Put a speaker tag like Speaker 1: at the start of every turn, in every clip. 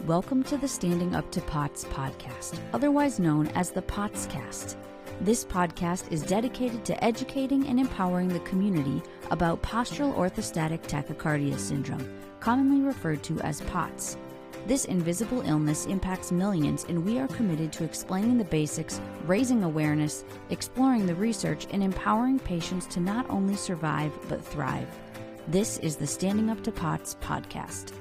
Speaker 1: Welcome to the Standing Up to POTS podcast, otherwise known as the POTScast. This podcast is dedicated to educating and empowering the community about postural orthostatic tachycardia syndrome, commonly referred to as POTS. This invisible illness impacts millions, and we are committed to explaining the basics, raising awareness, exploring the research, and empowering patients to not only survive but thrive. This is the Standing Up to POTS podcast.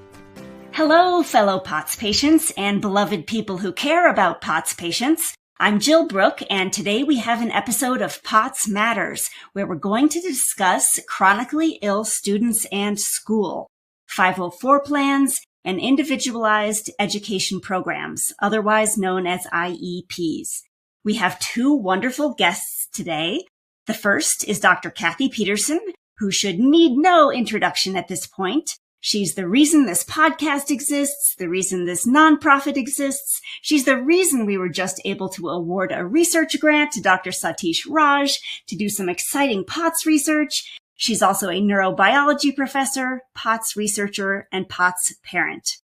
Speaker 2: Hello, fellow POTS patients and beloved people who care about POTS patients. I'm Jill Brooke, and today we have an episode of POTS Matters, where we're going to discuss chronically ill students and school, 504 plans, and individualized education programs, otherwise known as IEPs. We have two wonderful guests today. The first is Dr. Cathy Pederson, who should need no introduction at this point. She's the reason this podcast exists, the reason this nonprofit exists. She's the reason we were just able to award a research grant to Dr. Satish Raj to do some exciting POTS research. She's also a neurobiology professor, POTS researcher, and POTS parent.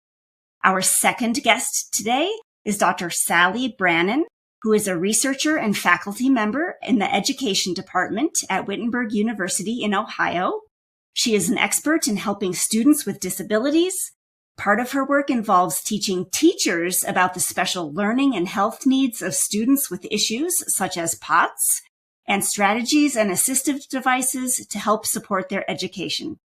Speaker 2: Our second guest today is Dr. Sally Brannan, who is a researcher and faculty member in the education department at Wittenberg University in Ohio. She is an expert in helping students with disabilities. Part of her work involves teaching teachers about the special learning and health needs of students with issues such as POTS and strategies and assistive devices to help support their education.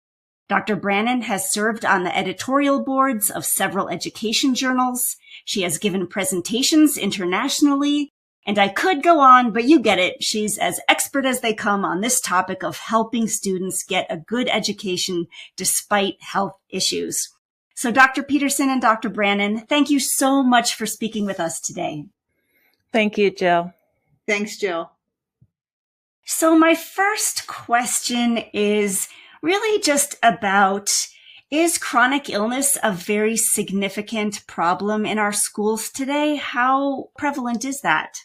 Speaker 2: Dr. Brannan has served on the editorial boards of several education journals. She has given presentations internationally. And I could go on, but you get it. She's as expert as they come on this topic of helping students get a good education despite health issues. So Dr. Pederson and Dr. Brannan, thank you so much for speaking with us today.
Speaker 3: Thank you, Jill.
Speaker 4: Thanks, Jill.
Speaker 2: So my first question is really just about, is chronic illness a very significant problem in our schools today? How prevalent is that?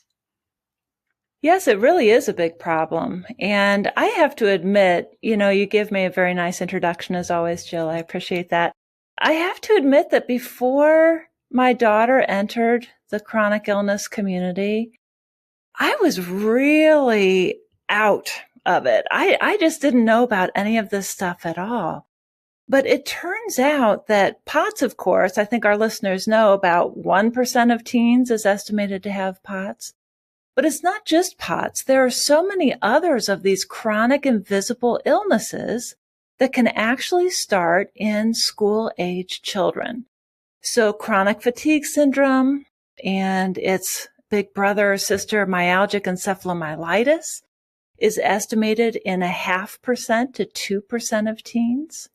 Speaker 3: Yes, it really is a big problem. And I have to admit, you give me a very nice introduction as always, Jill. I appreciate that. I have to admit that before my daughter entered the chronic illness community, I was really out of it. I just didn't know about any of this stuff at all. But it turns out that POTS, of course, I think our listeners know about 1% of teens is estimated to have POTS. But it's not just POTS. There are so many others of these chronic invisible illnesses that can actually start in school-age children. So chronic fatigue syndrome and its big brother or sister, myalgic encephalomyelitis, is estimated in 0.5% to 2% of teens.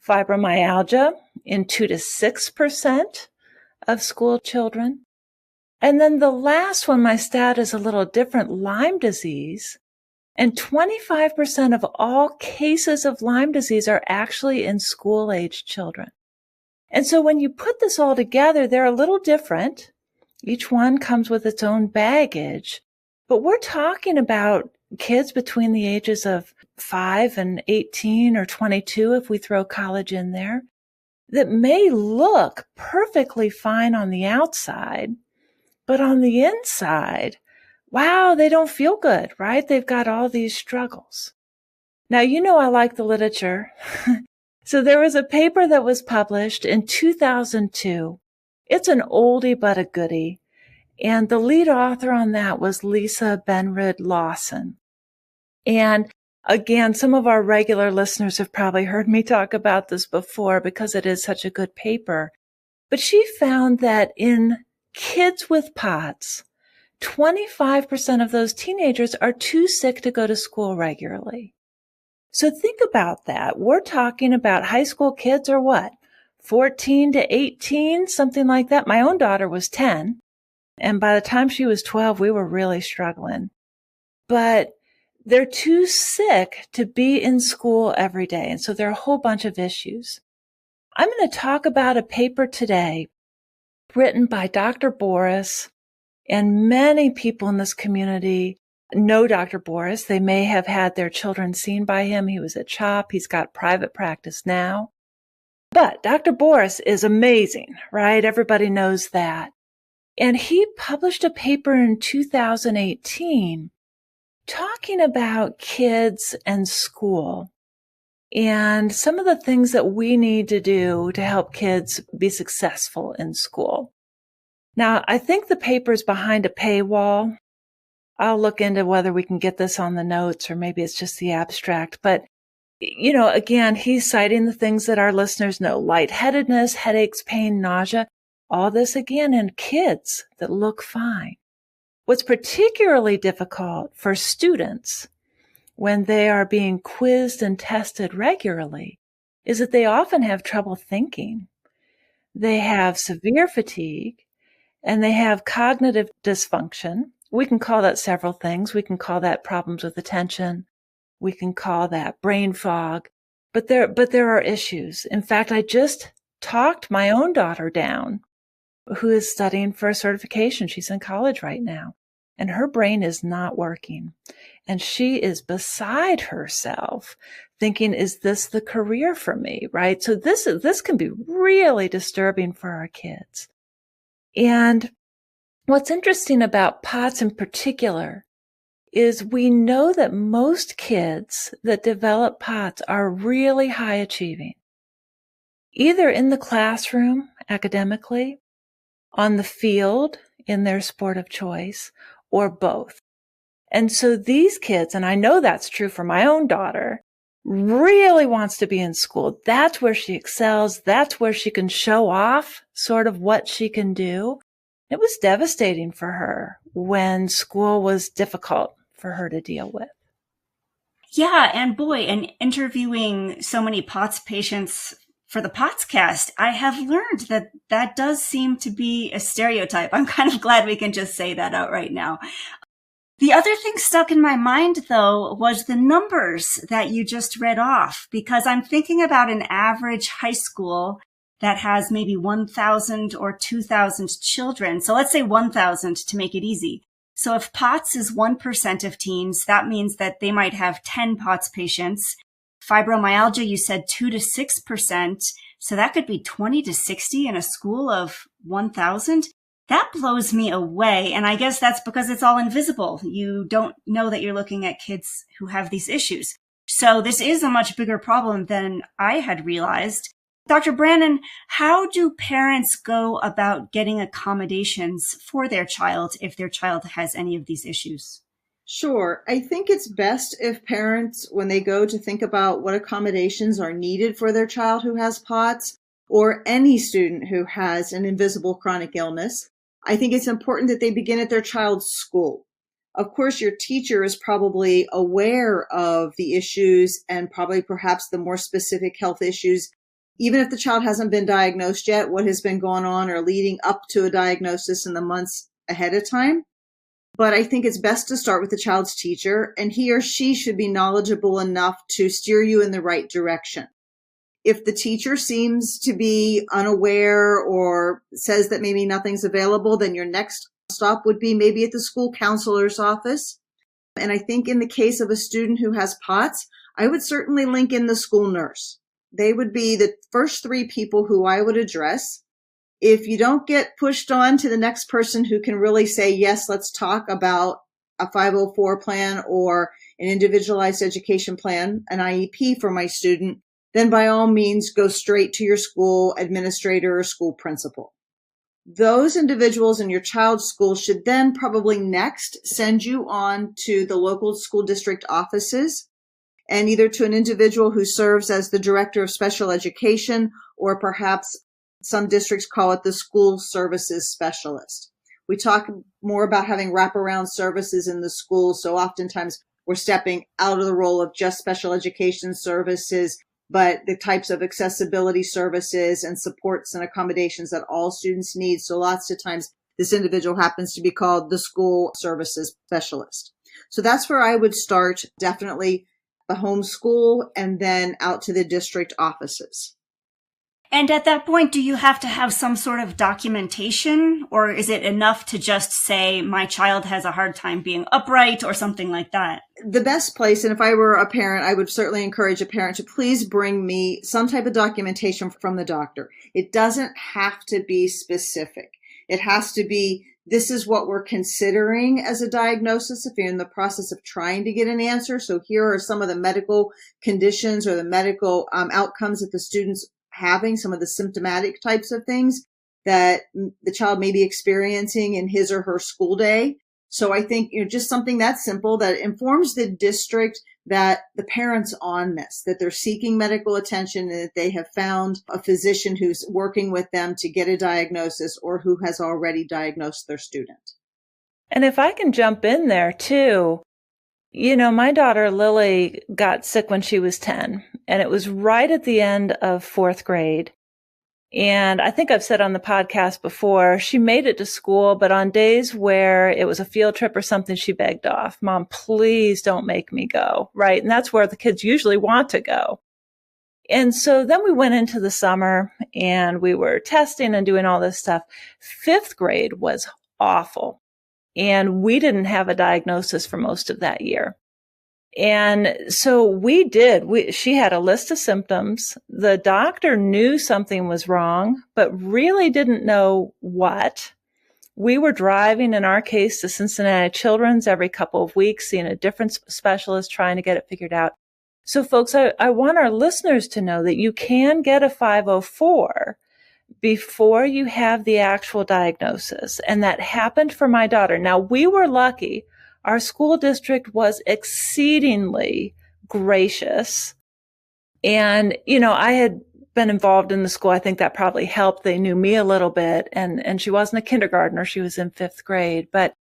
Speaker 3: Fibromyalgia in 2 to 6% of school children. And then the last one, my stat is a little different, Lyme disease. And 25% of all cases of Lyme disease are actually in school-age children. And so when you put this all together, they're a little different. Each one comes with its own baggage. But we're talking about kids between the ages of 5 and 18 or 22, if we throw college in there, that may look perfectly fine on the outside, but on the inside, wow, they don't feel good, right? They've got all these struggles. Now, I like the literature. So there was a paper that was published in 2002. It's an oldie but a goodie. And the lead author on that was Lisa Benrid Lawson. And again, some of our regular listeners have probably heard me talk about this before because it is such a good paper. But she found that in kids with POTS, 25% of those teenagers are too sick to go to school regularly. So think about that. We're talking about high school kids are what? 14 to 18, something like that. My own daughter was 10. And by the time she was 12, we were really struggling. But they're too sick to be in school every day. And so there are a whole bunch of issues. I'm going to talk about a paper today written by Dr. Boris, and many people in this community know Dr. Boris. They may have had their children seen by him. He was at CHOP. He's got private practice now. But Dr. Boris is amazing, right? Everybody knows that. And he published a paper in 2018 talking about kids and school and some of the things that we need to do to help kids be successful in school. Now, I think the paper's behind a paywall. I'll look into whether we can get this on the notes or maybe it's just the abstract. But, again, he's citing the things that our listeners know: lightheadedness, headaches, pain, nausea, all this again in kids that look fine. What's particularly difficult for students when they are being quizzed and tested regularly is that they often have trouble thinking. They have severe fatigue and they have cognitive dysfunction. We can call that several things. We can call that problems with attention. We can call that brain fog, but there are issues. In fact, I just talked my own daughter down, who is studying for a certification. She's in college right now, and her brain is not working. And she is beside herself thinking, is this the career for me? Right? So this can be really disturbing for our kids. And what's interesting about POTS in particular is we know that most kids that develop POTS are really high achieving, either in the classroom academically, on the field in their sport of choice, or both. And so these kids, and I know that's true for my own daughter, really wants to be in school. That's where she excels. That's where she can show off sort of what she can do. It was devastating for her when school was difficult for her to deal with.
Speaker 2: Yeah, and boy, and interviewing so many POTS patients for the POTScast, I have learned that does seem to be a stereotype. I'm kind of glad we can just say that out right now. The other thing stuck in my mind, though, was the numbers that you just read off, because I'm thinking about an average high school that has maybe 1,000 or 2,000 children. So let's say 1,000 to make it easy. So if POTS is 1% of teens, that means that they might have 10 POTS patients. Fibromyalgia, you said 2 to 6%. So that could be 20 to 60 in a school of 1,000. That blows me away. And I guess that's because it's all invisible. You don't know that you're looking at kids who have these issues. So this is a much bigger problem than I had realized. Dr. Brannan, how do parents go about getting accommodations for their child if their child has any of these issues?
Speaker 4: Sure. I think it's best if parents, when they go to think about what accommodations are needed for their child who has POTS or any student who has an invisible chronic illness, I think it's important that they begin at their child's school. Of course, your teacher is probably aware of the issues and probably perhaps the more specific health issues, even if the child hasn't been diagnosed yet, what has been going on or leading up to a diagnosis in the months ahead of time. But I think it's best to start with the child's teacher, and he or she should be knowledgeable enough to steer you in the right direction. If the teacher seems to be unaware or says that maybe nothing's available, then your next stop would be maybe at the school counselor's office. And I think in the case of a student who has POTS, I would certainly link in the school nurse. They would be the first three people who I would address. If you don't get pushed on to the next person who can really say, yes, let's talk about a 504 plan or an individualized education plan, an IEP for my student, then by all means, go straight to your school administrator or school principal. Those individuals in your child's school should then probably next send you on to the local school district offices and either to an individual who serves as the director of special education, or perhaps some districts call it the school services specialist. We talk more about having wraparound services in the school, so oftentimes we're stepping out of the role of just special education services, but the types of accessibility services and supports and accommodations that all students need. So lots of times this individual happens to be called the school services specialist. So that's where I would start, definitely the home school and then out to the district offices.
Speaker 2: And at that point, do you have to have some sort of documentation, or is it enough to just say my child has a hard time being upright or something like that?
Speaker 4: The best place, and if I were a parent, I would certainly encourage a parent to please bring me some type of documentation from the doctor. It doesn't have to be specific. It has to be, this is what we're considering as a diagnosis if you're in the process of trying to get an answer. So here are some of the medical conditions or the medical outcomes that the student's having, some of the symptomatic types of things that the child may be experiencing in his or her school day. So I think, just something that simple that informs the district that the parent's on this, that they're seeking medical attention, and that they have found a physician who's working with them to get a diagnosis or who has already diagnosed their student.
Speaker 3: And if I can jump in there too, my daughter Lily got sick when she was 10, and it was right at the end of 4th grade. And I think I've said on the podcast before, she made it to school, but on days where it was a field trip or something, she begged off. Mom, please don't make me go, right? And that's where the kids usually want to go. And so then we went into the summer and we were testing and doing all this stuff. 5th grade was awful. And we didn't have a diagnosis for most of that year. And so she had a list of symptoms. The doctor knew something was wrong, but really didn't know what. We were driving, in our case, to Cincinnati Children's every couple of weeks, seeing a different specialist, trying to get it figured out. So folks, I want our listeners to know that you can get a 504 before you have the actual diagnosis. And that happened for my daughter. Now, we were lucky. Our school district was exceedingly gracious. And, I had been involved in the school. I think that probably helped. They knew me a little bit. And she wasn't a kindergartner. She was in 5th grade. But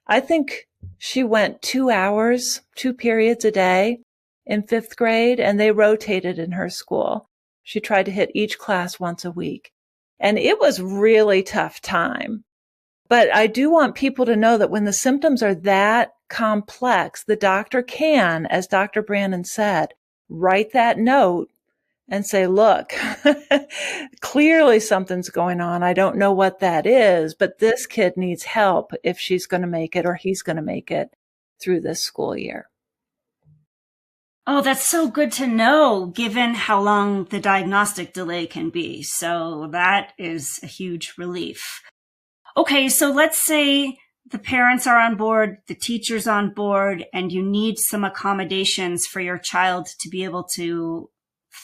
Speaker 3: I think she went 2 hours, 2 periods a day in 5th grade, and they rotated in her school. She tried to hit each class once a week. And it was really tough time. But I do want people to know that when the symptoms are that complex, the doctor can, as Dr. Brannan said, write that note and say, look, clearly something's going on. I don't know what that is, but this kid needs help if she's going to make it or he's going to make it through this school year.
Speaker 2: Oh, that's so good to know, given how long the diagnostic delay can be. So that is a huge relief. Okay, so let's say the parents are on board, the teacher's on board, and you need some accommodations for your child to be able to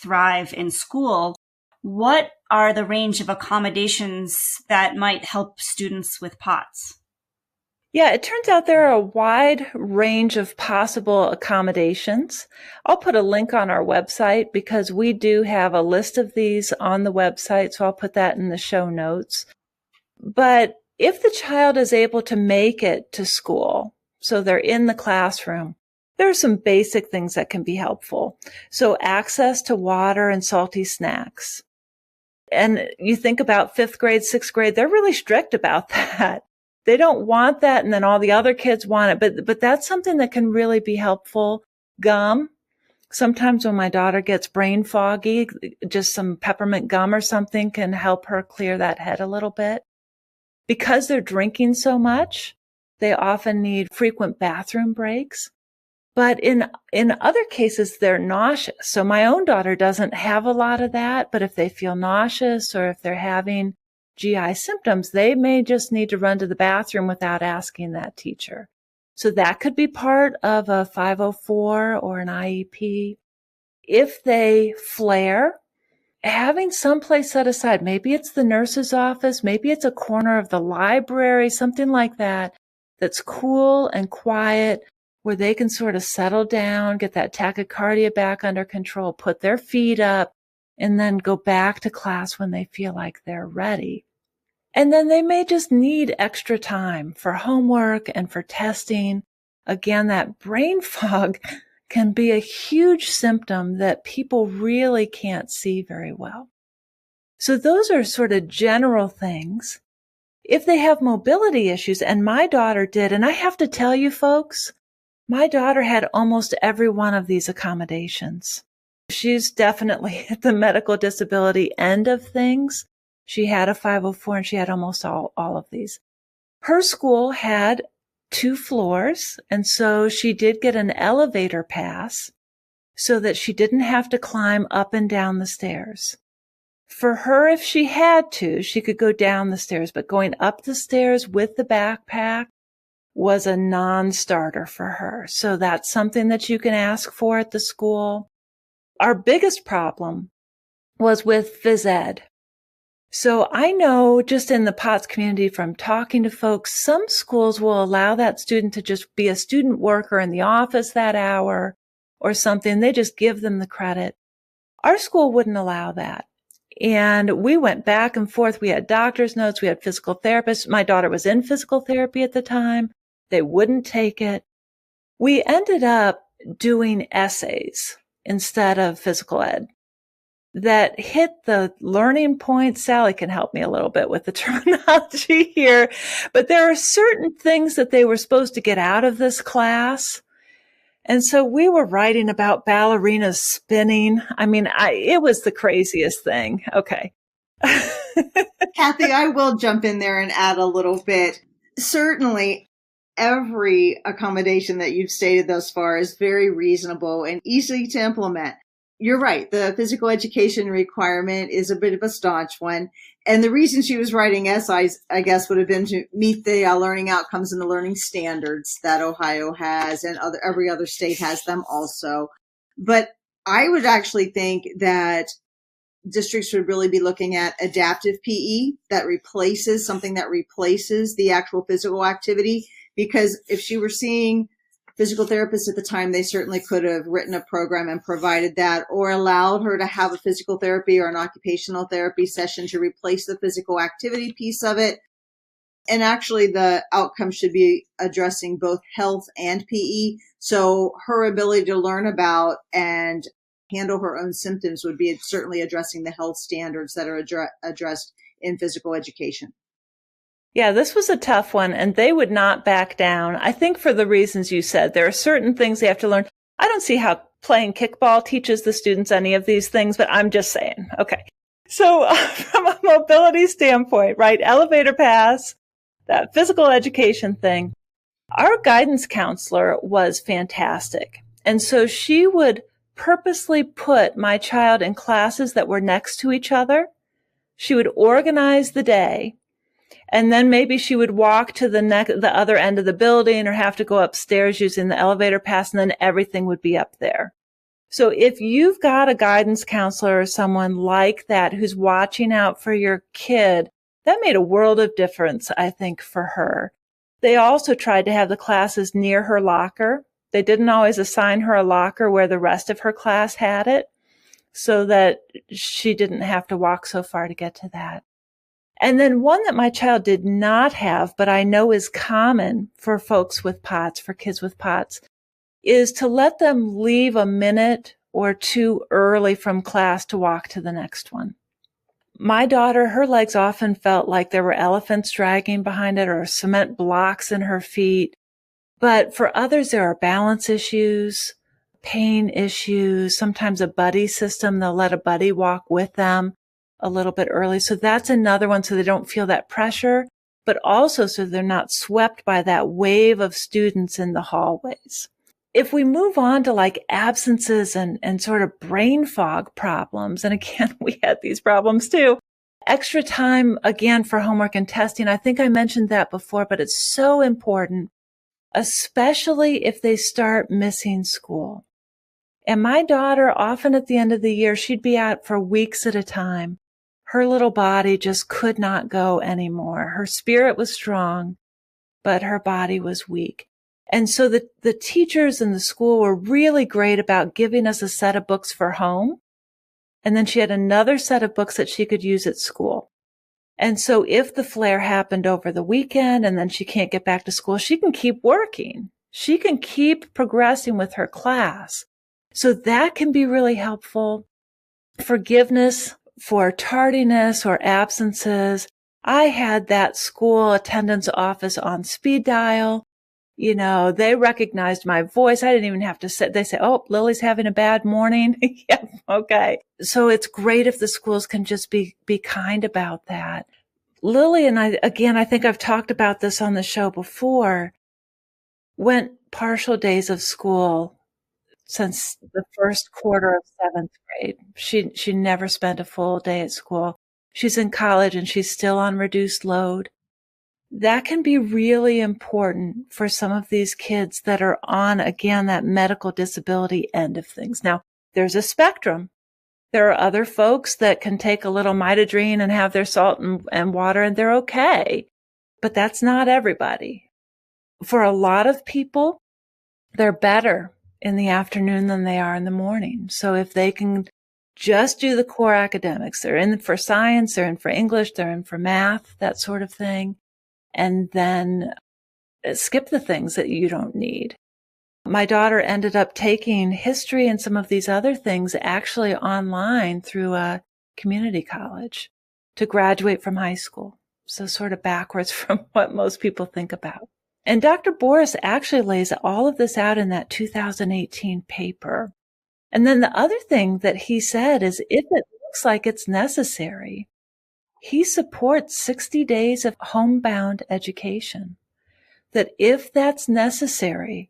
Speaker 2: thrive in school. What are the range of accommodations that might help students with POTS?
Speaker 3: Yeah, it turns out there are a wide range of possible accommodations. I'll put a link on our website because we do have a list of these on the website, so I'll put that in the show notes. But if the child is able to make it to school, so they're in the classroom, there are some basic things that can be helpful. So access to water and salty snacks. And you think about 5th grade, 6th grade, they're really strict about that. They don't want that, and then all the other kids want it. But that's something that can really be helpful. Gum. Sometimes when my daughter gets brain foggy, just some peppermint gum or something can help her clear that head a little bit. Because they're drinking so much, they often need frequent bathroom breaks. But in other cases, they're nauseous. So my own daughter doesn't have a lot of that, but if they feel nauseous or if they're having GI symptoms, they may just need to run to the bathroom without asking that teacher. So that could be part of a 504 or an IEP. If they flare, having someplace set aside, maybe it's the nurse's office, maybe it's a corner of the library, something like that, that's cool and quiet, where they can sort of settle down, get that tachycardia back under control, put their feet up, and then go back to class when they feel like they're ready. And then they may just need extra time for homework and for testing. Again, that brain fog can be a huge symptom that people really can't see very well. So those are sort of general things. If they have mobility issues, and my daughter did, and I have to tell you folks, my daughter had almost every one of these accommodations. She's definitely at the medical disability end of things. She had a 504 and she had almost all of these. Her school had 2 floors, and so she did get an elevator pass so that she didn't have to climb up and down the stairs. For her, if she had to, she could go down the stairs, but going up the stairs with the backpack was a non-starter for her. So that's something that you can ask for at the school. Our biggest problem was with phys ed. So I know just in the POTS community from talking to folks, some schools will allow that student to just be a student worker in the office that hour or something. They just give them the credit. Our school wouldn't allow that. And we went back and forth. We had doctor's notes. We had physical therapists. My daughter was in physical therapy at the time. They wouldn't take it. We ended up doing essays instead of physical ed that hit the learning points. Sally can help me a little bit with the terminology here, but there are certain things that they were supposed to get out of this class. And so we were writing about ballerinas spinning. I mean, it was the craziest thing. Okay.
Speaker 4: Cathy, I will jump in there and add a little bit. Certainly, every accommodation that you've stated thus far is very reasonable and easy to implement. You're right. The physical education requirement is a bit of a staunch one. And the reason she was writing essays, I guess, would have been to meet the learning outcomes and the learning standards that Ohio has, and every other state has them also. But I would actually think that districts would really be looking at adaptive PE that replaces the actual physical activity. Because if she were seeing physical therapists at the time, they certainly could have written a program and provided that, or allowed her to have a physical therapy or an occupational therapy session to replace the physical activity piece of it. And actually the outcome should be addressing both health and PE. So her ability to learn about and handle her own symptoms would be certainly addressing the health standards that are addressed in physical education.
Speaker 3: Yeah, this was a tough one, and they would not back down. I think for the reasons you said, there are certain things they have to learn. I don't see how playing kickball teaches the students any of these things, but I'm just saying. Okay. So from a mobility standpoint, right, elevator pass, that physical education thing, our guidance counselor was fantastic. And so she would purposely put my child in classes that were next to each other. She would organize the day. And then maybe she would walk to the other end of the building or have to go upstairs using the elevator pass, and then everything would be up there. So if you've got a guidance counselor or someone like that who's watching out for your kid, that made a world of difference, I think, for her. They also tried to have the classes near her locker. They didn't always assign her a locker where the rest of her class had it, so that she didn't have to walk so far to get to that. And then one that my child did not have, but I know is common for folks with POTS, for kids with POTS, is to let them leave a minute or two early from class to walk to the next one. My daughter, her legs often felt like there were elephants dragging behind it or cement blocks in her feet. But for others, there are balance issues, pain issues, sometimes a buddy system. They'll let a buddy walk with them a little bit early. So that's another one, so they don't feel that pressure, but also so they're not swept by that wave of students in the hallways. If we move on to like absences and sort of brain fog problems, and again, we had these problems too, extra time again for homework and testing. I think I mentioned that before, but it's so important, especially if they start missing school. And my daughter, often at the end of the year, she'd be out for weeks at a time. Her little body just could not go anymore. Her spirit was strong, but her body was weak. And so the teachers in the school were really great about giving us a set of books for home. And then she had another set of books that she could use at school. And so if the flare happened over the weekend and then she can't get back to school, she can keep working. She can keep progressing with her class. So that can be really helpful. Forgiveness for tardiness or absences. I had that school attendance office on speed dial. They recognized my voice. I didn't even have to say, they say, oh, Lily's having a bad morning. Yeah, okay. So it's great if the schools can just be kind about that. Lily and I, again, I think I've talked about this on the show before, went partial days of school since the first quarter of 7th grade. She never spent a full day at school. She's in college and she's still on reduced load. That can be really important for some of these kids that are on, again, that medical disability end of things. Now, there's a spectrum. There are other folks that can take a little mitadrine and have their salt and water and they're okay. But that's not everybody. For a lot of people, they're better in the afternoon than they are in the morning. So if they can just do the core academics, they're in for science, they're in for English, they're in for math, that sort of thing, and then skip the things that you don't need. My daughter ended up taking history and some of these other things actually online through a community college to graduate from high school. So sort of backwards from what most people think about. And Dr. Boris actually lays all of this out in that 2018 paper. And then the other thing that he said is if it looks like it's necessary, he supports 60 days of homebound education. That if that's necessary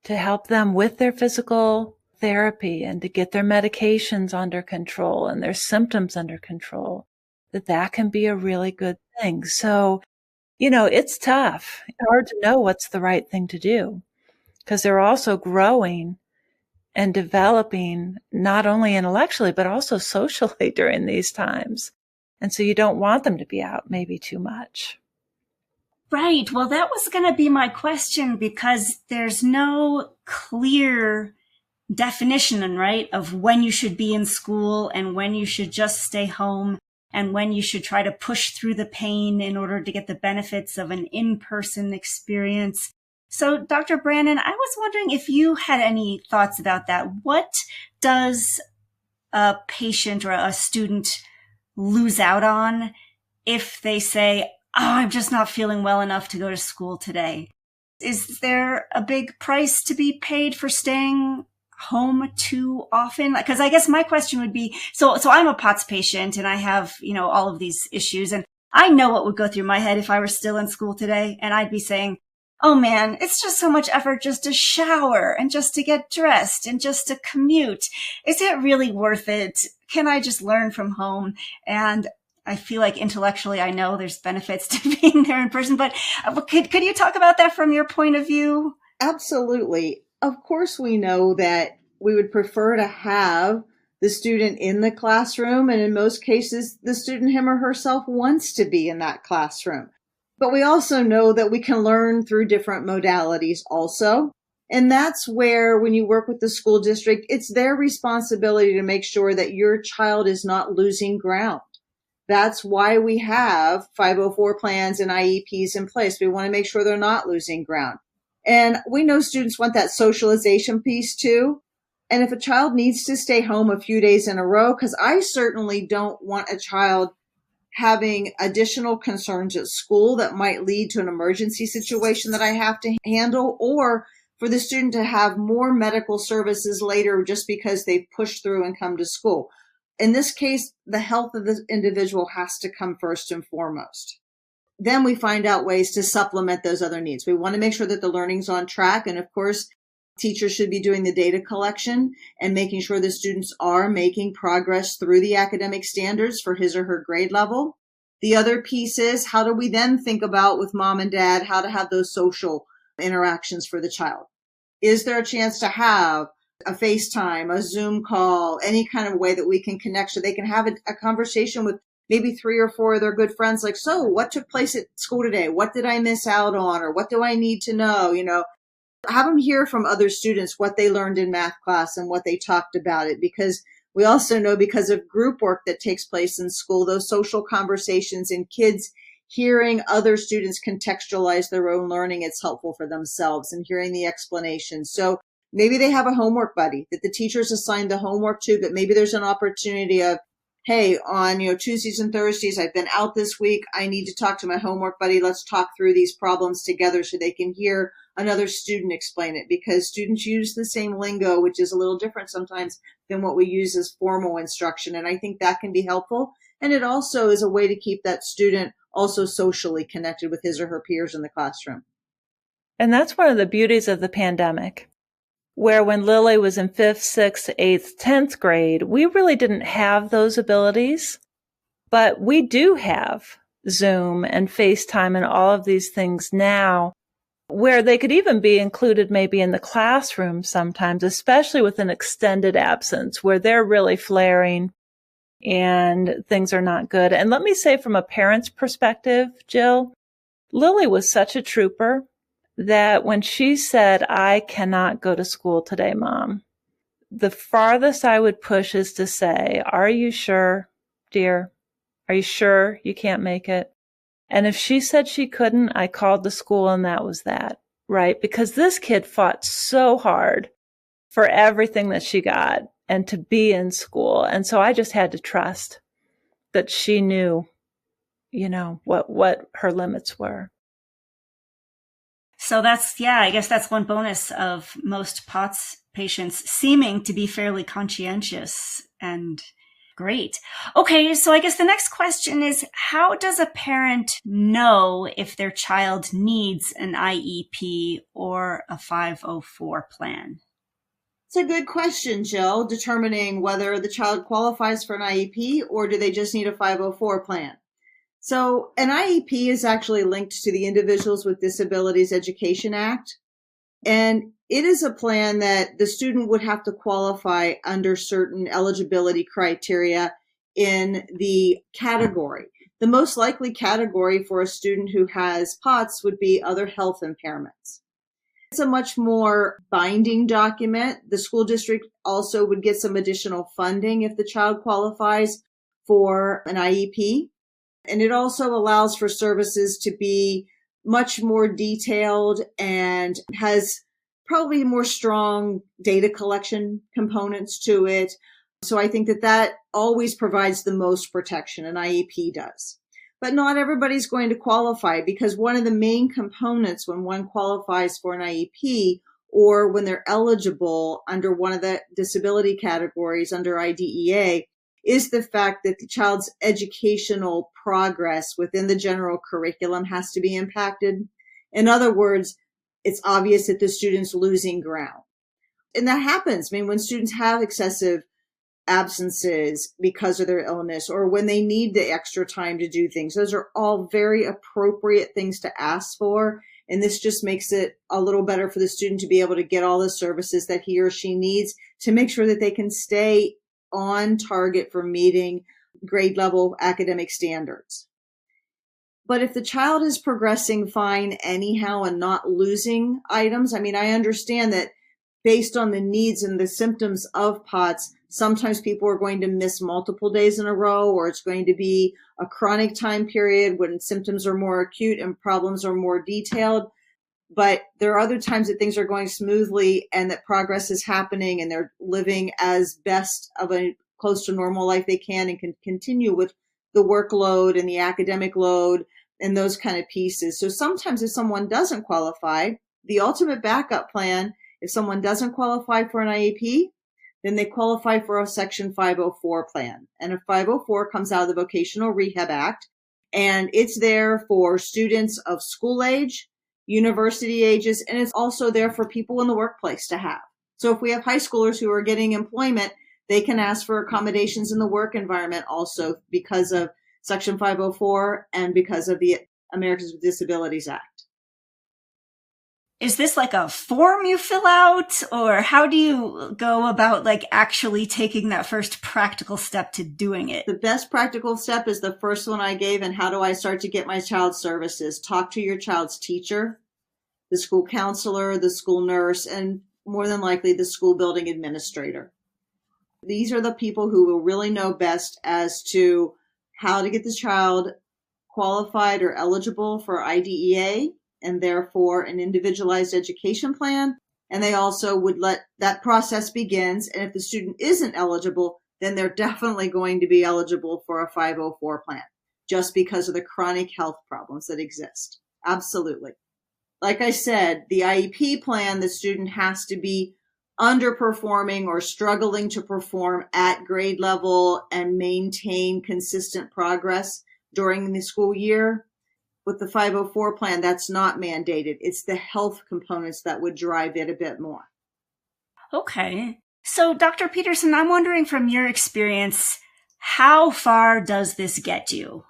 Speaker 3: to help them with their physical therapy and to get their medications under control and their symptoms under control, that can be a really good thing. So, it's tough. It's hard to know what's the right thing to do because they're also growing and developing not only intellectually, but also socially during these times. And so you don't want them to be out maybe too much.
Speaker 2: Right. Well, that was going to be my question because there's no clear definition, right, of when you should be in school and when you should just stay home and when you should try to push through the pain in order to get the benefits of an in-person experience. So, Dr. Brannan, I was wondering if you had any thoughts about that. What does a patient or a student lose out on if they say, I'm just not feeling well enough to go to school today? Is there a big price to be paid for staying home too often? Because I guess my question would be, so I'm a POTS patient and I have, all of these issues, and I know what would go through my head if I were still in school today. And I'd be saying, oh man, it's just so much effort just to shower and just to get dressed and just to commute. Is it really worth it? Can I just learn from home? And I feel like intellectually, I know there's benefits to being there in person, but could you talk about that from your point of view?
Speaker 4: Absolutely. Of course, we know that we would prefer to have the student in the classroom. And in most cases, the student, him or herself, wants to be in that classroom. But we also know that we can learn through different modalities also. And that's where, when you work with the school district, it's their responsibility to make sure that your child is not losing ground. That's why we have 504 plans and IEPs in place. We want to make sure they're not losing ground. And we know students want that socialization piece too. And if a child needs to stay home a few days in a row, because I certainly don't want a child having additional concerns at school that might lead to an emergency situation that I have to handle, or for the student to have more medical services later just because they've pushed through and come to school. In this case, the health of the individual has to come first and foremost. Then we find out ways to supplement those other needs. We want to make sure that the learning's on track. And of course, teachers should be doing the data collection and making sure the students are making progress through the academic standards for his or her grade level. The other piece is, how do we then think about with mom and dad how to have those social interactions for the child? Is there a chance to have a FaceTime, a Zoom call, any kind of way that we can connect so they can have a conversation with maybe 3 or 4 of their good friends, like, so what took place at school today? What did I miss out on? Or what do I need to know? Have them hear from other students what they learned in math class and what they talked about it, because we also know, because of group work that takes place in school, those social conversations and kids hearing other students contextualize their own learning, it's helpful for themselves, and hearing the explanations. So maybe they have a homework buddy that the teachers assign the homework to, but maybe there's an opportunity of, hey, on Tuesdays and Thursdays, I've been out this week. I need to talk to my homework buddy. Let's talk through these problems together so they can hear another student explain it, because students use the same lingo, which is a little different sometimes than what we use as formal instruction. And I think that can be helpful. And it also is a way to keep that student also socially connected with his or her peers in the classroom.
Speaker 3: And that's one of the beauties of the pandemic, where when Lily was in 5th, 6th, 8th, 10th grade, we really didn't have those abilities, but we do have Zoom and FaceTime and all of these things now, where they could even be included maybe in the classroom sometimes, especially with an extended absence where they're really flaring and things are not good. And let me say, from a parent's perspective, Jill, Lily was such a trooper that when she said, "I cannot go to school today, Mom," the farthest I would push is to say, "Are you sure, dear? Are you sure you can't make it?" And if she said she couldn't, I called the school and that was that, right? Because this kid fought so hard for everything that she got and to be in school. And so I just had to trust that she knew, what her limits were.
Speaker 2: So I guess that's one bonus of most POTS patients seeming to be fairly conscientious and great. Okay, so I guess the next question is, how does a parent know if their child needs an IEP or a 504 plan?
Speaker 4: It's a good question, Jill, determining whether the child qualifies for an IEP or do they just need a 504 plan. So an IEP is actually linked to the Individuals with Disabilities Education Act, and it is a plan that the student would have to qualify under certain eligibility criteria in the category. The most likely category for a student who has POTS would be other health impairments. It's a much more binding document. The school district also would get some additional funding if the child qualifies for an IEP. And it also allows for services to be much more detailed and has probably more strong data collection components to it. So I think that always provides the most protection, an IEP does. But not everybody's going to qualify, because one of the main components when one qualifies for an IEP or when they're eligible under one of the disability categories under IDEA is the fact that the child's educational progress within the general curriculum has to be impacted. In other words, it's obvious that the student's losing ground. And that happens. I mean, when students have excessive absences because of their illness or when they need the extra time to do things, those are all very appropriate things to ask for. And this just makes it a little better for the student to be able to get all the services that he or she needs to make sure that they can stay on target for meeting grade level academic standards. But if the child is progressing fine anyhow and not losing items, I mean, I understand that based on the needs and the symptoms of POTS, sometimes people are going to miss multiple days in a row, or it's going to be a chronic time period when symptoms are more acute and problems are more detailed. But there are other times that things are going smoothly and that progress is happening and they're living as best of a close to normal life they can and can continue with the workload and the academic load and those kind of pieces. So sometimes if someone doesn't qualify, the ultimate backup plan, if someone doesn't qualify for an IEP, then they qualify for a Section 504 plan. And a 504 comes out of the Vocational Rehab Act, and it's there for students of school age, university ages, and it's also there for people in the workplace to have. So if we have high schoolers who are getting employment, they can ask for accommodations in the work environment also because of Section 504 and because of the Americans with Disabilities Act.
Speaker 2: Is this like a form you fill out, or how do you go about actually taking that first practical step to doing it?
Speaker 4: The best practical step is the first one I gave. And how do I start to get my child's services? Talk to your child's teacher, the school counselor, the school nurse, and more than likely the school building administrator. These are the people who will really know best as to how to get the child qualified or eligible for IDEA and therefore an individualized education plan. And they also would let that process begins. And if the student isn't eligible, then they're definitely going to be eligible for a 504 plan just because of the chronic health problems that exist. Absolutely. like I said, the IEP plan, the student has to be underperforming or struggling to perform at grade level and maintain consistent progress during the school year. With the 504 plan, that's not mandated. It's the health components that would drive it a bit more.
Speaker 2: Okay. So, Dr. Pederson, I'm wondering from your experience, how far does this get you?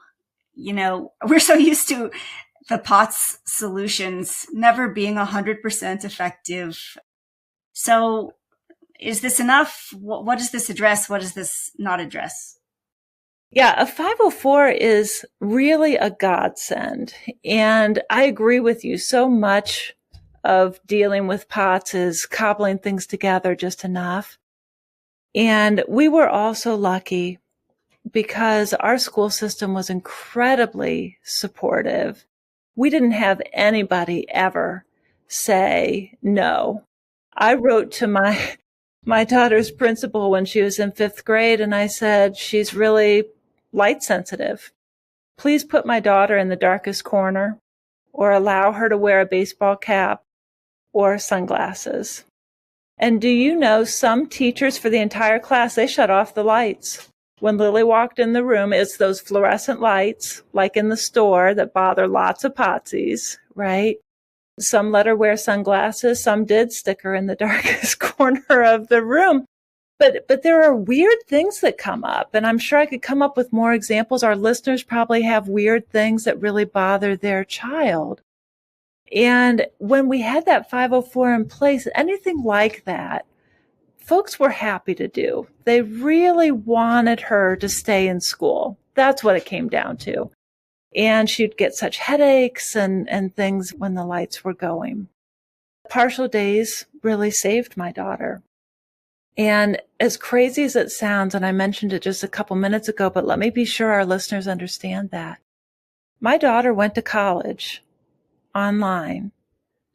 Speaker 2: You know, we're so used to the POTS solutions never being 100% effective. So is this enough? What does this address? What does this not address?
Speaker 3: Yeah, a 504 is really a godsend. And I agree with you. So much of dealing with POTS is cobbling things together just enough. And we were also lucky because our school system was incredibly supportive. We didn't have anybody ever say no. I wrote to my daughter's principal when she was in 5th grade, and I said, she's really light sensitive. Please put my daughter in the darkest corner or allow her to wear a baseball cap or sunglasses. And do you know, some teachers for the entire class, they shut off the lights. When Lily walked in the room, it's those fluorescent lights, like in the store, that bother lots of Potsies, right? Some let her wear sunglasses. Some did stick her in the darkest corner of the room. But there are weird things that come up, and I'm sure I could come up with more examples. Our listeners probably have weird things that really bother their child. And when we had that 504 in place, anything like that, folks were happy to do. They really wanted her to stay in school. That's what it came down to. And she'd get such headaches and things when the lights were going. Partial days really saved my daughter. And as crazy as it sounds, and I mentioned it just a couple minutes ago, but let me be sure our listeners understand that. My daughter went to college online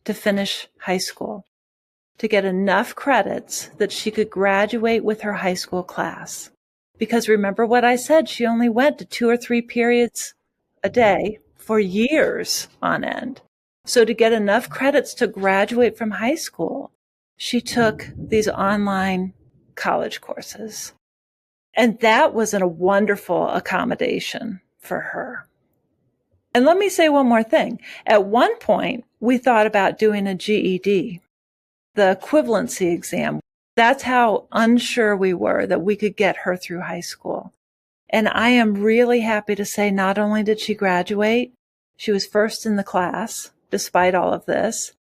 Speaker 3: to finish high school, to get enough credits that she could graduate with her high school class. Because remember what I said, she only went to 2 or 3 periods a day for years on end. So to get enough credits to graduate from high school, she took these online college courses. And that was a wonderful accommodation for her. And let me say one more thing. At one point, we thought about doing a GED, the equivalency exam. That's how unsure we were that we could get her through high school. And I am really happy to say not only did she graduate, she was first in the class, despite all of this,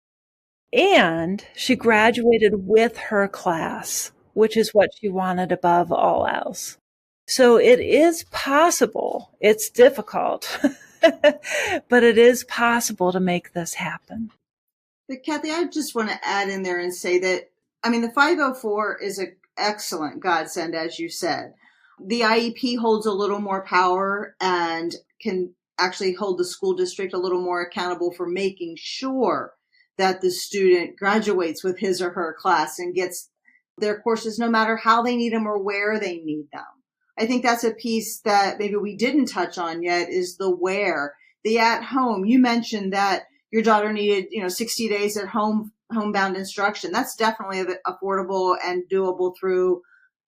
Speaker 3: and she graduated with her class, which is what she wanted above all else. So it is possible. It's difficult, but it is possible to make this happen.
Speaker 4: But Cathy, I just want to add in there and say that, the 504 is an excellent godsend, as you said. The IEP holds a little more power and can actually hold the school district a little more accountable for making sure that the student graduates with his or her class and gets their courses no matter how they need them or where they need them. I think that's a piece that maybe we didn't touch on yet, is the where, the at home. You mentioned that your daughter needed, 60 days at home, homebound instruction. That's definitely affordable and doable through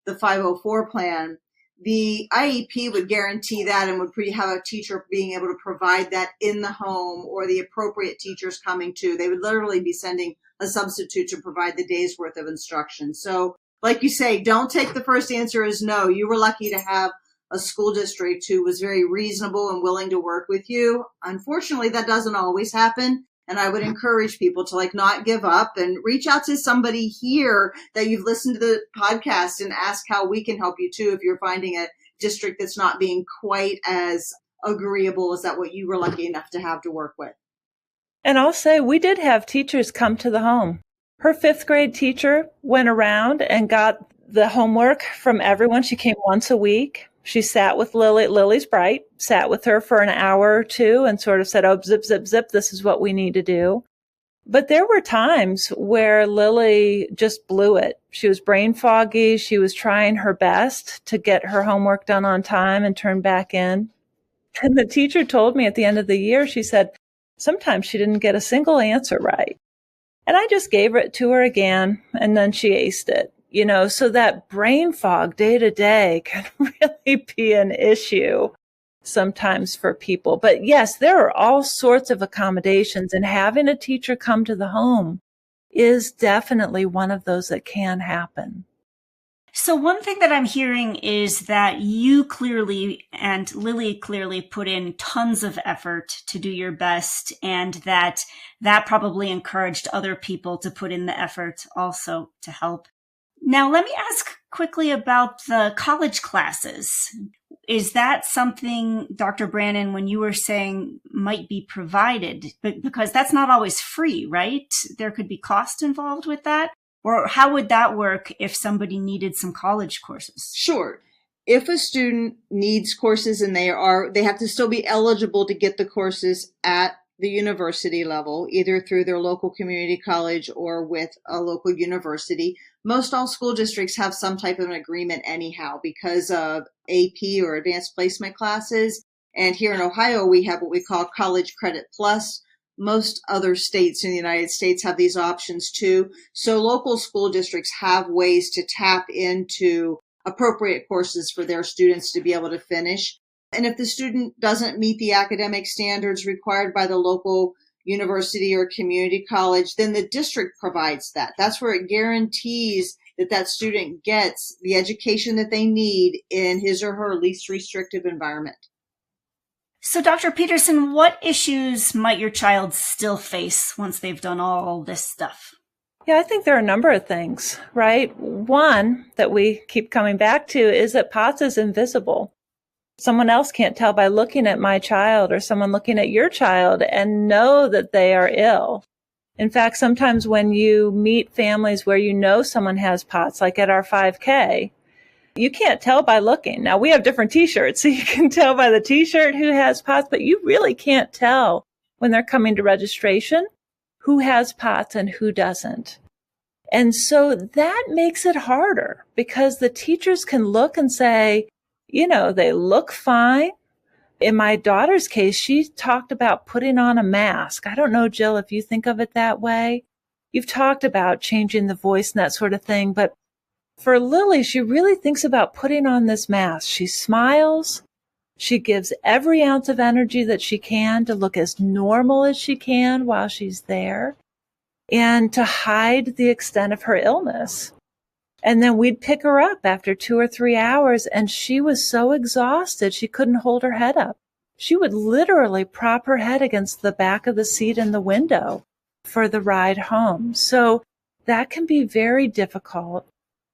Speaker 4: the 504 plan. The IEP would guarantee that and would have a teacher being able to provide that in the home, or the appropriate teachers coming to. They would literally be sending a substitute to provide the day's worth of instruction. So like you say, don't take the first answer as no. You were lucky to have a school district who was very reasonable and willing to work with you. Unfortunately, that doesn't always happen. And I would encourage people to not give up and reach out to somebody here that you've listened to the podcast and ask how we can help you too, if you're finding a district that's not being quite as agreeable as that what you were lucky enough to have to work with.
Speaker 3: And I'll say we did have teachers come to the home. Her 5th grade teacher went around and got the homework from everyone. She came once a week. She sat with Lily. Lily's bright, sat with her for an hour or two and sort of said, oh, zip, zip, zip, this is what we need to do. But there were times where Lily just blew it. She was brain foggy. She was trying her best to get her homework done on time and turn back in. And the teacher told me at the end of the year, she said, Sometimes she didn't get a single answer right. And I just gave it to her again, and then she aced it. So that brain fog day to day can really be an issue sometimes for people. But yes, there are all sorts of accommodations, and having a teacher come to the home is definitely one of those that can happen.
Speaker 2: So one thing that I'm hearing is that you clearly and Lily clearly put in tons of effort to do your best, and that probably encouraged other people to put in the effort also to help. Now, let me ask quickly about the college classes. Is that something, Dr. Brannan, when you were saying might be provided, because that's not always free, right? There could be cost involved with that? Or how would that work if somebody needed some college courses?
Speaker 4: Sure. If a student needs courses and they have to still be eligible to get the courses at the university level, either through their local community college or with a local university. Most all school districts have some type of an agreement anyhow because of AP or advanced placement classes. And here in Ohio, we have what we call College Credit Plus. Most other states in the United States have these options too. So local school districts have ways to tap into appropriate courses for their students to be able to finish. And if the student doesn't meet the academic standards required by the local university or community college, then the district provides that. That's where it guarantees that student gets the education that they need in his or her least restrictive environment.
Speaker 2: So, Dr. Pederson, what issues might your child still face once they've done all this stuff?
Speaker 3: Yeah, I think there are a number of things, right? One that we keep coming back to is that POTS is invisible. Someone else can't tell by looking at my child or someone looking at your child and know that they are ill. In fact, sometimes when you meet families where someone has POTS, like at our 5K, you can't tell by looking. Now, we have different T-shirts, so you can tell by the T-shirt who has POTS, but you really can't tell when they're coming to registration who has POTS and who doesn't. And so that makes it harder because the teachers can look and say, they look fine. In my daughter's case, she talked about putting on a mask. I don't know, Jill, if you think of it that way. You've talked about changing the voice and that sort of thing, but for Lily, she really thinks about putting on this mask. She smiles. She gives every ounce of energy that she can to look as normal as she can while she's there and to hide the extent of her illness. And then we'd pick her up after 2 or 3 hours, and she was so exhausted she couldn't hold her head up. She would literally prop her head against the back of the seat in the window for the ride home. So that can be very difficult.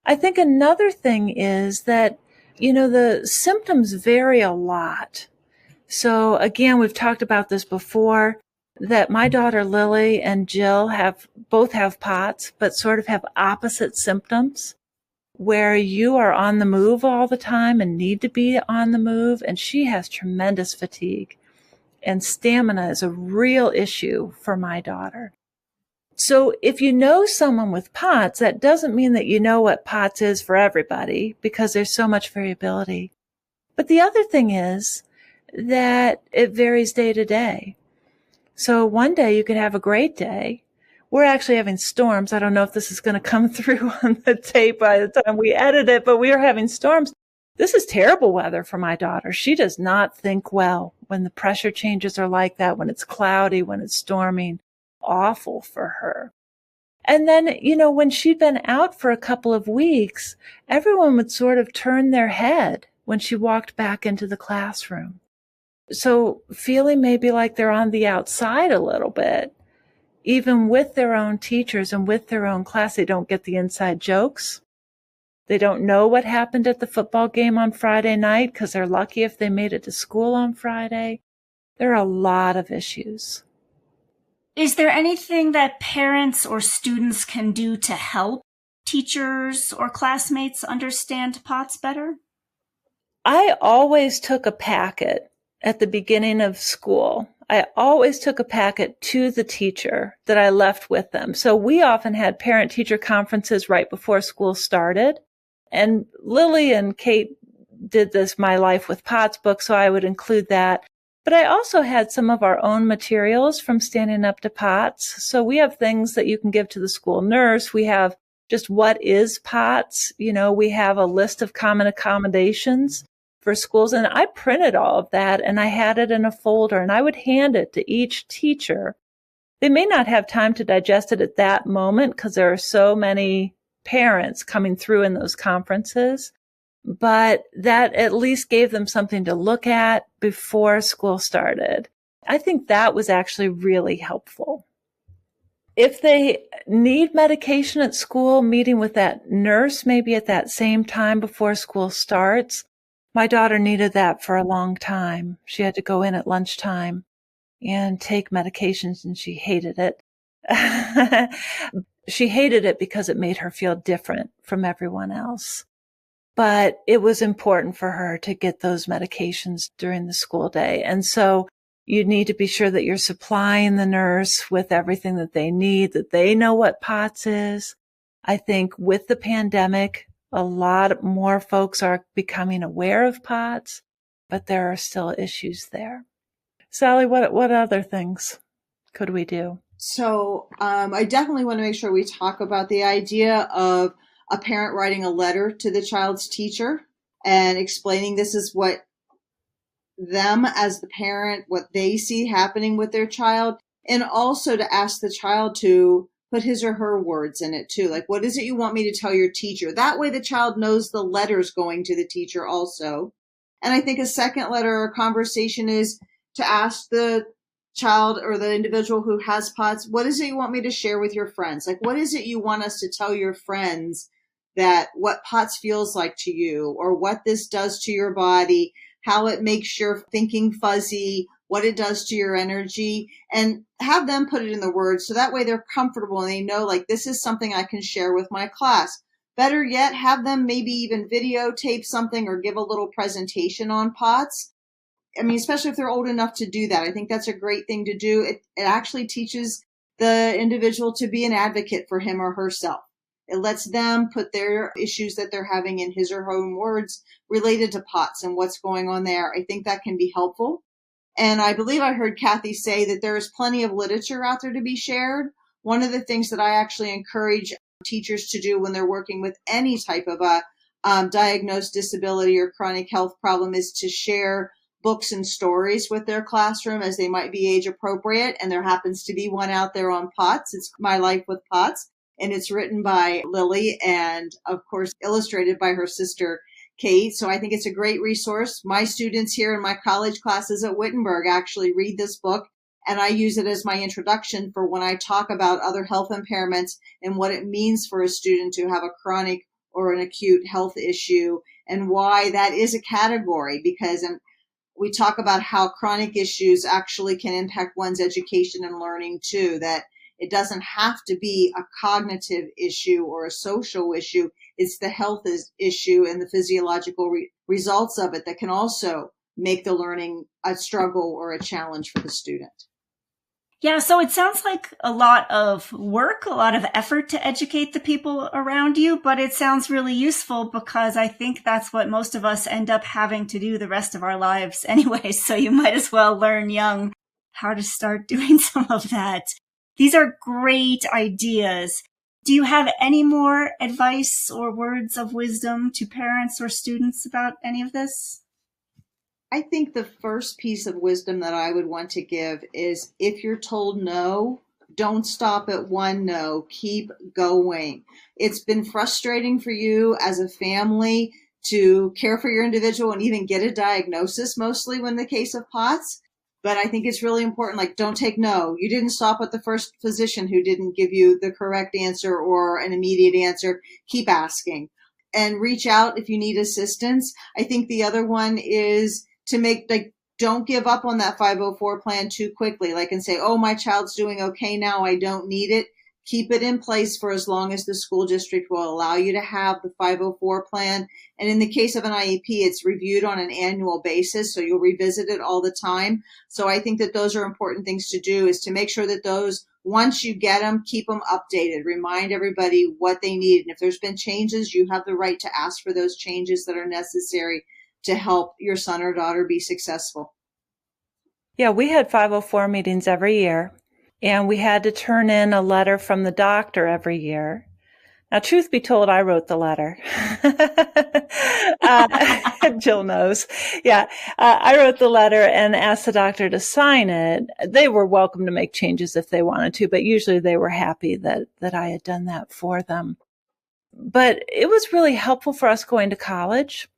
Speaker 3: I think another thing is that, the symptoms vary a lot. So again, we've talked about this before, that my daughter Lily and Jill both have POTS, but sort of have opposite symptoms, where you are on the move all the time and need to be on the move, and she has tremendous fatigue. And stamina is a real issue for my daughter. So if you know someone with POTS, that doesn't mean that you know what POTS is for everybody, because there's so much variability. But the other thing is that it varies day to day. So one day you could have a great day. We're actually having storms. I don't know if this is going to come through on the tape by the time we edit it, but we are having storms. This is terrible weather for my daughter. She does not think well when the pressure changes are like that, when it's cloudy, when it's storming. Awful for her. And then, when she'd been out for a couple of weeks, everyone would sort of turn their head when she walked back into the classroom. So feeling maybe like they're on the outside a little bit, even with their own teachers and with their own class, they don't get the inside jokes. They don't know what happened at the football game on Friday night because they're lucky if they made it to school on Friday. There are a lot of issues.
Speaker 2: Is there anything that parents or students can do to help teachers or classmates understand POTS better?
Speaker 3: I always took a packet at the beginning of school. I always took a packet to the teacher that I left with them. So we often had parent-teacher conferences right before school started. And Lily and Kate did this My Life with POTS book, so I would include that. But I also had some of our own materials from Standing Up to POTS. So we have things that you can give to the school nurse. We have just what is POTS. We have a list of common accommodations for schools. And I printed all of that and I had it in a folder and I would hand it to each teacher. They may not have time to digest it at that moment because there are so many parents coming through in those conferences, but that at least gave them something to look at before school started. I think that was actually really helpful. If they need medication at school, meeting with that nurse maybe at that same time before school starts. My daughter needed that for a long time. She had to go in at lunchtime and take medications, and she hated it. She hated it because it made her feel different from everyone else. But it was important for her to get those medications during the school day. And so you need to be sure that you're supplying the nurse with everything that they need, that they know what POTS is. I think with the pandemic, a lot more folks are becoming aware of POTS, but there are still issues there. Sally, what other things could we do?
Speaker 4: So I definitely want to make sure we talk about the idea of a parent writing a letter to the child's teacher and explaining this is what them as the parent, what they see happening with their child, and also to ask the child to put his or her words in it too. Like, what is it you want me to tell your teacher? That way the child knows the letter's going to the teacher also. And I think a second letter or conversation is to ask the child or the individual who has POTS, what is it you want me to share with your friends? Like, what is it you want us to tell your friends that what POTS feels like to you, or what this does to your body, how it makes your thinking fuzzy, what it does to your energy, and have them put it in the words so that way they're comfortable and they know, like, this is something I can share with my class. Better yet, have them maybe even videotape something or give a little presentation on POTS. I mean, especially if they're old enough to do that. I think that's a great thing to do. It actually teaches the individual to be an advocate for him or herself. It lets them put their issues that they're having in his or her own words related to POTS and what's going on there. I think that can be helpful. And I believe I heard Cathy say that there is plenty of literature out there to be shared. One of the things that I actually encourage teachers to do when they're working with any type of a diagnosed disability or chronic health problem is to share books and stories with their classroom as they might be age appropriate. And there happens to be one out there on POTS. It's My Life with POTS. And it's written by Lily and, of course, illustrated by her sister, Kate. So I think it's a great resource. My students here in my college classes at Wittenberg actually read this book, and I use it as my introduction for when I talk about other health impairments and what it means for a student to have a chronic or an acute health issue and why that is a category, because we talk about how chronic issues actually can impact one's education and learning too, that it doesn't have to be a cognitive issue or a social issue. It's the health issue and the physiological results of it that can also make the learning a struggle or a challenge for the student.
Speaker 2: Yeah, so it sounds like a lot of work, a lot of effort to educate the people around you, but it sounds really useful because I think that's what most of us end up having to do the rest of our lives anyway. So you might as well learn young how to start doing some of that. These are great ideas. Do you have any more advice or words of wisdom to parents or students about any of this?
Speaker 4: I think the first piece of wisdom that I would want to give is if you're told no, don't stop at one no. Keep going. It's been frustrating for you as a family to care for your individual and even get a diagnosis, mostly when the case of POTS. But I think it's really important, like, don't take no. You didn't stop at the first physician who didn't give you the correct answer or an immediate answer. Keep asking and reach out if you need assistance. I think the other one is to make, like, don't give up on that 504 plan too quickly, like, and say, oh, my child's doing okay now, I don't need it. Keep it in place for as long as the school district will allow you to have the 504 plan. And in the case of an IEP, it's reviewed on an annual basis, so you'll revisit it all the time. So I think that those are important things to do, is to make sure that those, once you get them, keep them updated. Remind everybody what they need. And if there's been changes, you have the right to ask for those changes that are necessary to help your son or daughter be successful.
Speaker 3: Yeah, we had 504 meetings every year, and we had to turn in a letter from the doctor every year. Now, truth be told, I wrote the letter. Jill knows. Yeah, I wrote the letter and asked the doctor to sign it. They were welcome to make changes if they wanted to, but usually they were happy that I had done that for them. But it was really helpful for us going to college.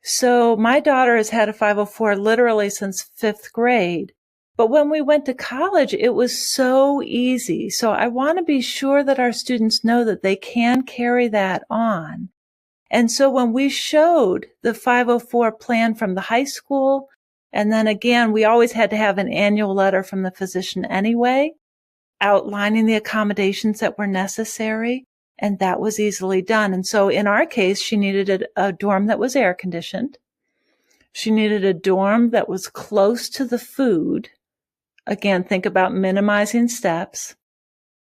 Speaker 3: So my daughter has had a 504 literally since 5th grade. But when we went to college, it was so easy. So I want to be sure that our students know that they can carry that on. And so when we showed the 504 plan from the high school, and then again, we always had to have an annual letter from the physician anyway, outlining the accommodations that were necessary, and that was easily done. And so in our case, she needed a dorm that was air conditioned. She needed a dorm that was close to the food. Again, think about minimizing steps.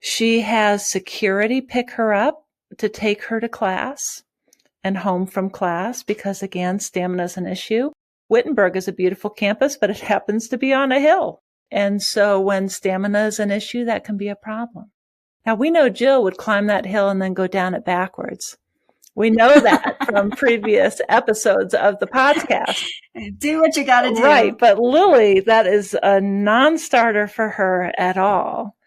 Speaker 3: She has security pick her up to take her to class and home from class because, again, stamina is an issue. Wittenberg is a beautiful campus, but it happens to be on a hill. And so when stamina is an issue, that can be a problem. Now, we know Jill would climb that hill and then go down it backwards. We know that from previous episodes of the podcast.
Speaker 2: Do what you got to do.
Speaker 3: Right. But Lily, that is a non-starter for her at all.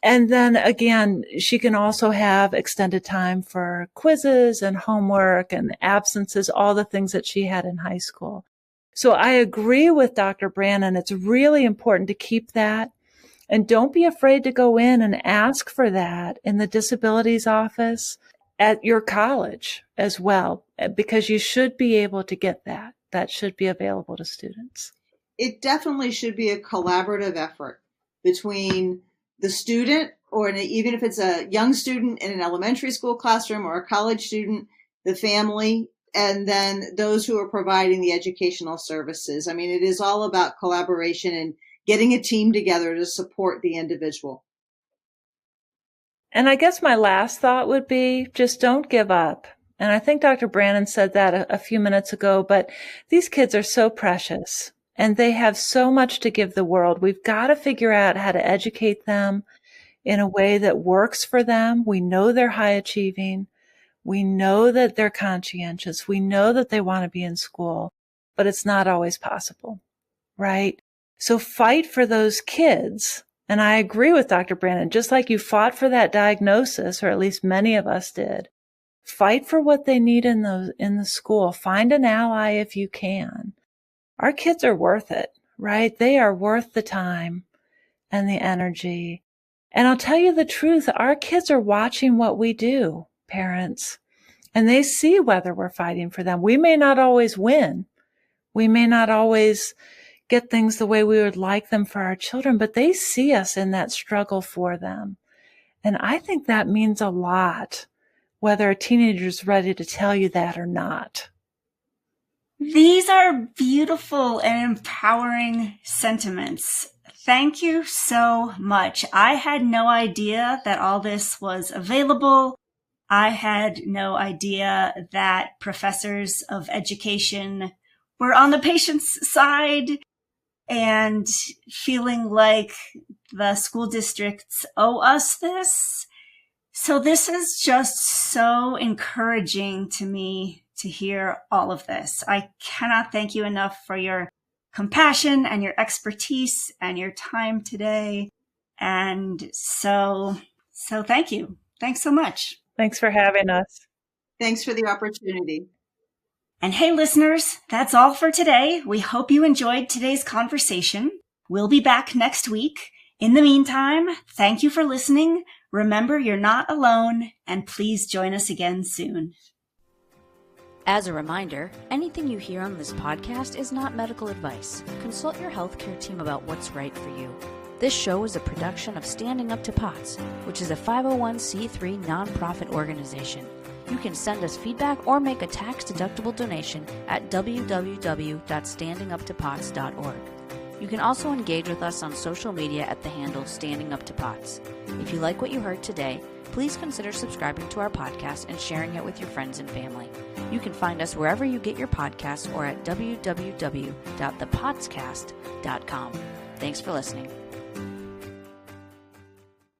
Speaker 3: And then again, she can also have extended time for quizzes and homework and absences, all the things that she had in high school. So I agree with Dr. Brannan. It's really important to keep that. And don't be afraid to go in and ask for that in the disabilities office at your college as well, because you should be able to get that. That should be available to students.
Speaker 4: It definitely should be a collaborative effort between the student, or even if it's a young student in an elementary school classroom or a college student, the family, and then those who are providing the educational services. I mean, it is all about collaboration and getting a team together to support the individual.
Speaker 3: And I guess my last thought would be just don't give up. And I think Dr. Brannan said that a few minutes ago, but these kids are so precious and they have so much to give the world. We've got to figure out how to educate them in a way that works for them. We know they're high achieving. We know that they're conscientious. We know that they want to be in school, but it's not always possible, right? So fight for those kids. And I agree with Dr. Brannan, just like you fought for that diagnosis, or at least many of us did, fight for what they need in the school. Find an ally if you can. Our kids are worth it, right? They are worth the time and the energy. And I'll tell you the truth, our kids are watching what we do, parents, and they see whether we're fighting for them. We may not always win. We may not always get things the way we would like them for our children, but they see us in that struggle for them. And I think that means a lot, whether a teenager is ready to tell you that or not.
Speaker 2: These are beautiful and empowering sentiments. Thank you so much. I had no idea that all this was available. I had no idea that professors of education were on the patient's side and feeling like the school districts owe us this. So this is just so encouraging to me to hear all of this. I cannot thank you enough for your compassion and your expertise and your time today. And so thank you. Thanks so much.
Speaker 3: Thanks for having us.
Speaker 4: Thanks for the opportunity.
Speaker 2: And hey, listeners, that's all for today. We hope you enjoyed today's conversation. We'll be back next week. In the meantime, thank you for listening. Remember, you're not alone, and please join us again soon.
Speaker 1: As a reminder, anything you hear on this podcast is not medical advice. Consult your healthcare team about what's right for you. This show is a production of Standing Up to POTS, which is a 501c3 nonprofit organization. You can send us feedback or make a tax-deductible donation at www.standinguptopots.org. You can also engage with us on social media at the handle Standing Up to POTS. If you like what you heard today, please consider subscribing to our podcast and sharing it with your friends and family. You can find us wherever you get your podcasts or at www.thepotscast.com. Thanks for listening.